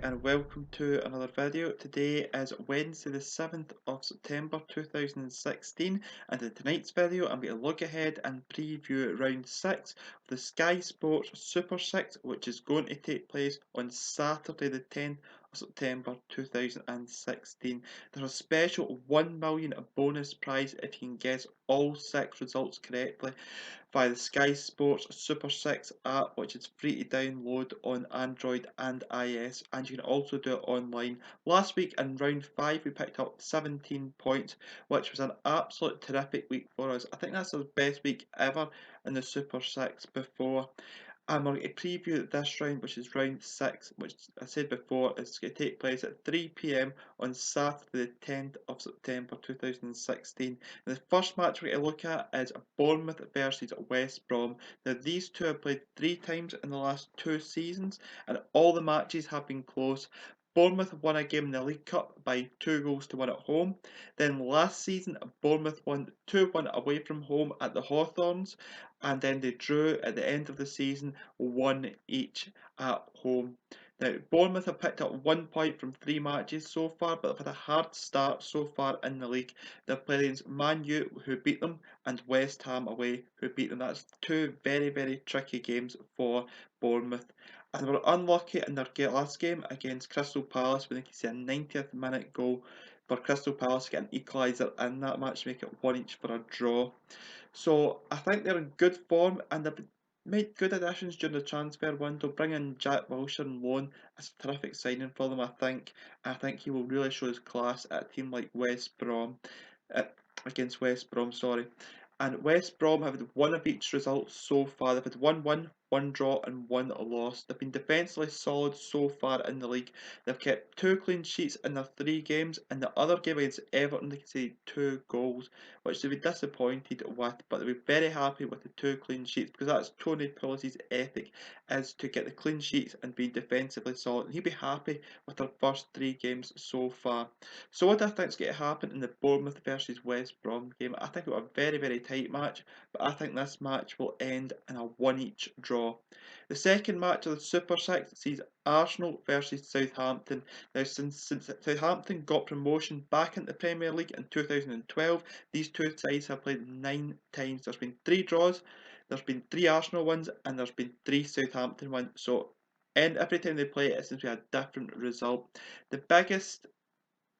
and welcome to another video. Today is Wednesday the 7th of September 2016, and in tonight's video I'm going to look ahead and preview round 6 of the Sky Sports Super 6, which is going to take place on Saturday the 10th of September 2016. There's a special 1 million bonus prize if you can guess all 6 results correctly via the Sky Sports Super 6 app, which is free to download on Android and iOS, and you can also do it online. Last week in round 5 we picked up 17 points, which was an absolute terrific week for us. I think that's our best week ever in the Super 6 before. And we're going to preview this round, which is round 6, which I said before is going to take place at 3 p.m. on Saturday the 10th of September 2016. And the first match we're going to look at is Bournemouth versus West Brom. Now these two have played 3 times in the last 2 seasons, and all the matches have been close. Bournemouth won a game in the League Cup by 2-1 at home. Then last season, Bournemouth won 2-1 away from home at the Hawthorns, and then they drew at the end of the season 1 each at home. Now, Bournemouth have picked up 1 point from 3 matches so far, but they've had a hard start so far in the league. They've played against Man U, who beat them, and West Ham away, who beat them. That's 2 very, very tricky games for Bournemouth. And they were unlucky in their last game against Crystal Palace when they could see a 90th minute goal for Crystal Palace to get an equaliser in that match to make it 1 each for a draw. So I think they're in good form, and they've made good additions during the transfer window. Bringing Jack Wilshere on loan is a terrific signing for them, I think. I think he will really show his class at a team like West Brom, against West Brom, sorry. And West Brom have had 1 of each result so far. They've had 1 win, 1 draw and 1 loss. They've been defensively solid so far in the league. They've kept 2 clean sheets in their 3 games. In the other game against Everton, they conceded 2 goals, which they'll be disappointed with, but they'll be very happy with the 2 clean sheets, because that's Tony Pulis's ethic, is to get the clean sheets and be defensively solid. And he'll be happy with their first 3 games so far. So what I think is going to happen in the Bournemouth versus West Brom game, I think it'll be a very, very tight match, but I think this match will end in a 1 each draw. The second match of the Super 6 sees Arsenal versus Southampton. Now, since Southampton got promotion back into the Premier League in 2012, these two sides have played 9 times. There's been 3 draws, there's been 3 Arsenal wins, and there's been 3 Southampton wins. So, and every time they play, it seems to be a different result. The biggest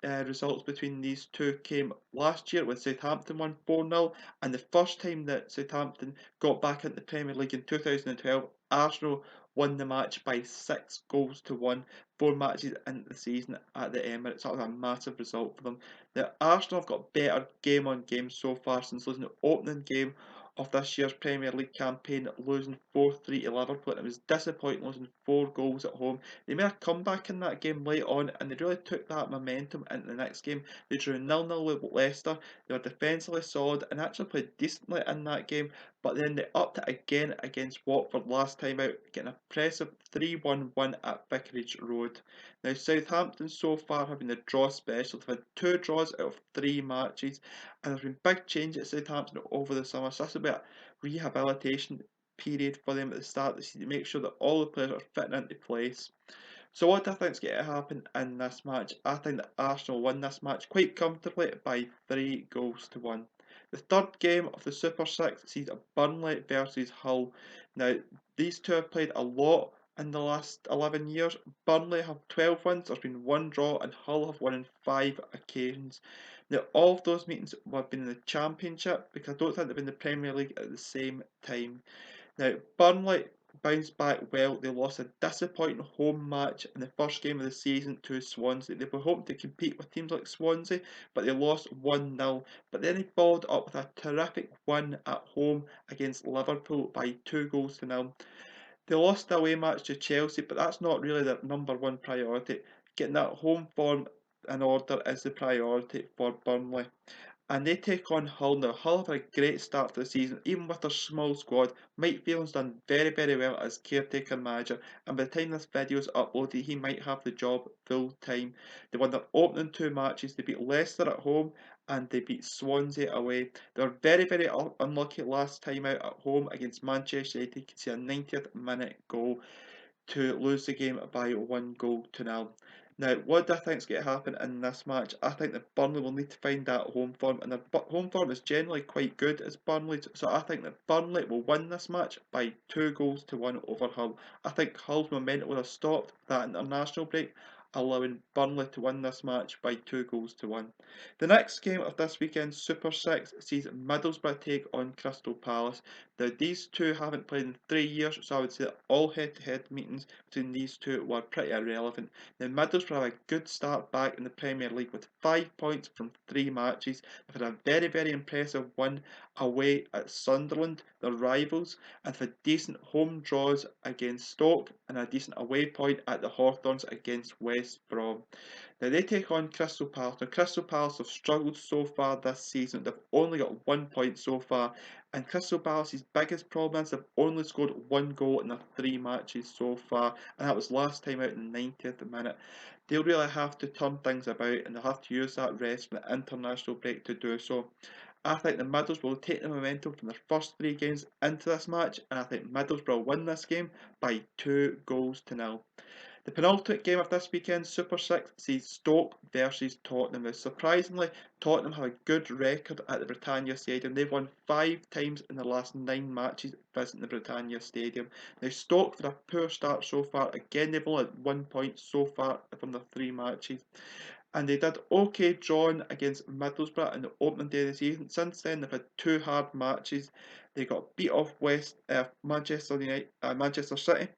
results between these two came last year when Southampton won 4-0, and the first time that Southampton got back into the Premier League in 2012, Arsenal won the match by 6-1, 4 matches into the season at the Emirates. That was a massive result for them. Now, Arsenal have got better game on game so far since losing the opening game of this year's Premier League campaign, losing 4-3 to Liverpool. It was disappointing, losing 4 goals at home. They made a comeback in that game late on, and they really took that momentum into the next game. They drew 0-0 with Leicester. They were defensively solid and actually played decently in that game, but then they upped it again against Watford last time out, getting a impressive 3-1 win at Vicarage Road. Now, Southampton so far have been the draw special. They've had 2 draws out of 3 matches, and there's been big changes at Southampton over the summer, so that's a bit of rehabilitation period for them at the start of the season to make sure that all the players are fitting into place. So what do I think is going to happen in this match? I think that Arsenal win this match quite comfortably by 3-1. The third game of the Super 6 sees Burnley versus Hull. Now, these two have played a lot in the last 11 years. Burnley have 12 wins, there's been 1 draw, and Hull have won on 5 occasions. Now, all of those meetings have been in the Championship, because I don't think they've been in the Premier League at the same time. Now, Burnley bounced back well. They lost a disappointing home match in the first game of the season to Swansea. They were hoping to compete with teams like Swansea, but they lost 1-0. But then they followed up with a terrific win at home against Liverpool by 2-0. They lost the away match to Chelsea, but that's not really their number 1 priority. Getting that home form in order is the priority for Burnley. And they take on Hull now. Hull have had a great start to the season, even with their small squad. Mike Phelan's done very, very well as caretaker manager, and by the time this video is uploaded, he might have the job full time. They won their opening 2 matches. They beat Leicester at home and they beat Swansea away. They were very, very unlucky last time out at home against Manchester United. You can see a 90th minute goal. to lose the game by 1-0. Now, what do I think is going to happen in this match? I think that Burnley will need to find that home form, and their home form is generally quite good as Burnley's, so I think that Burnley will win this match by 2-1 over Hull. I think Hull's momentum will have stopped that international break, allowing Burnley to win this match by 2-1. The next game of this weekend's Super 6 sees Middlesbrough take on Crystal Palace. Now, these two haven't played in 3 years, so I would say that all head-to-head meetings between these two were pretty irrelevant. Now, Middlesbrough have a good start back in the Premier League with 5 points from 3 matches. They've had a very, very impressive win away at Sunderland, their rivals, and have had decent home draws against Stoke and a decent away point at the Hawthorns against West Brom. Now they take on Crystal Palace. Now Crystal Palace have struggled so far this season. They've only got 1 point so far. And Crystal Palace's biggest problem is they've only scored 1 goal in their 3 matches so far. And that was last time out in the 90th minute. They'll really have to turn things about and they'll have to use that rest from the international break to do so. I think the Middlesbrough will take the momentum from their first 3 games into this match, and I think Middlesbrough will win this game by 2-0. The penultimate game of this weekend's Super 6 sees Stoke versus Tottenham. Now, surprisingly, Tottenham have a good record at the Britannia Stadium. They've won 5 times in the last 9 matches visiting the Britannia Stadium. Now, Stoke, for a poor start so far, again, they've only had 1 point so far from their 3 matches. And they did okay drawing against Middlesbrough in the opening day of the season. Since then, they've had 2 hard matches. They got beat off Manchester City,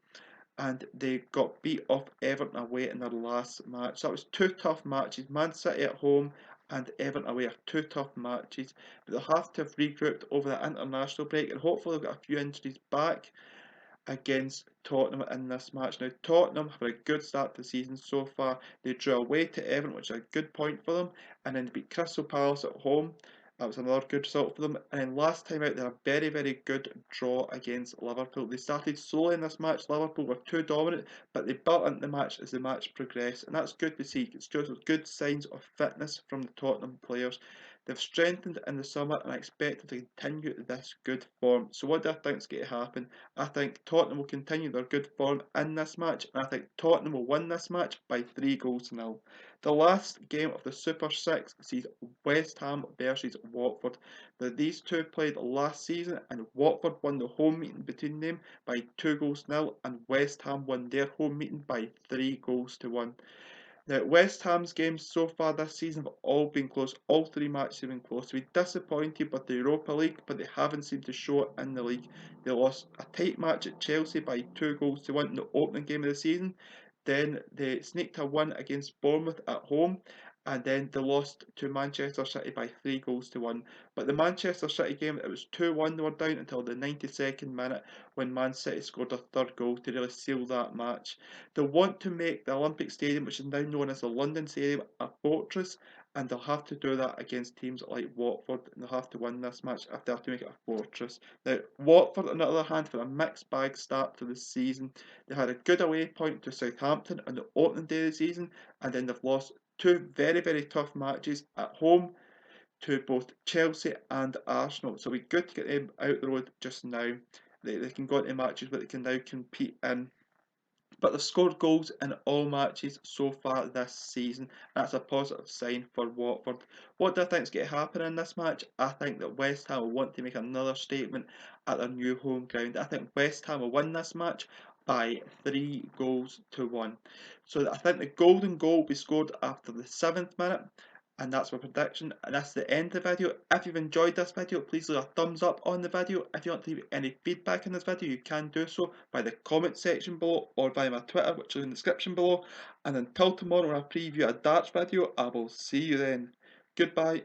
and they got beat off Everton away in their last match. So that was 2 tough matches. Man City at home and Everton away are 2 tough matches. But they'll have to have regrouped over the international break, and hopefully they'll get a few injuries back against Tottenham in this match. Now, Tottenham have a good start to the season so far. They drew away to Everton, which is a good point for them, and then they beat Crystal Palace at home. That was another good result for them. And then last time out, they had a very, very good draw against Liverpool. They started slowly in this match. Liverpool were too dominant, but they built into the match as the match progressed. And that's good to see. It's just good signs of fitness from the Tottenham players. They've strengthened in the summer, and I expect them to continue this good form. So what do I think is going to happen? I think Tottenham will continue their good form in this match, and I think Tottenham will win this match by 3-0. The last game of the Super 6 sees West Ham versus Watford. Now, these two played last season, and Watford won the home meeting between them by 2-0, and West Ham won their home meeting by 3-1. Now, West Ham's games so far this season have all been close. All 3 matches have been close. We're disappointed with the Europa League, but they haven't seemed to show it in the league. They lost a tight match at Chelsea by 2-1 in the opening game of the season. Then they sneaked a win against Bournemouth at home, and then they lost to Manchester City by 3-1. But the Manchester City game, it was 2-1, they were down until the 92nd minute when Man City scored a third goal to really seal that match. They want to make the Olympic Stadium, which is now known as the London Stadium, a fortress, and they'll have to do that against teams like Watford, and they'll have to win this match if they have to make it a fortress. Now, Watford, on the other hand, for a mixed bag start to the season. They had a good away point to Southampton on the opening day of the season, and then they've lost 2 very, very tough matches at home to both Chelsea and Arsenal. So we're good to get them out the road just now. They can go into matches where they can now compete in. But they've scored goals in all matches so far this season. That's a positive sign for Watford. What do I think is going to happen in this match? I think that West Ham will want to make another statement at their new home ground. I think West Ham will win this match by 3-1. So I think the golden goal will be scored after the 7th minute. And that's my prediction, and that's the end of the video. If you've enjoyed this video, please leave a thumbs up on the video. If you want to leave any feedback in this video, you can do so by the comment section below or via my Twitter, which is in the description below. And until tomorrow when I preview a darts video, I will see you then. Goodbye.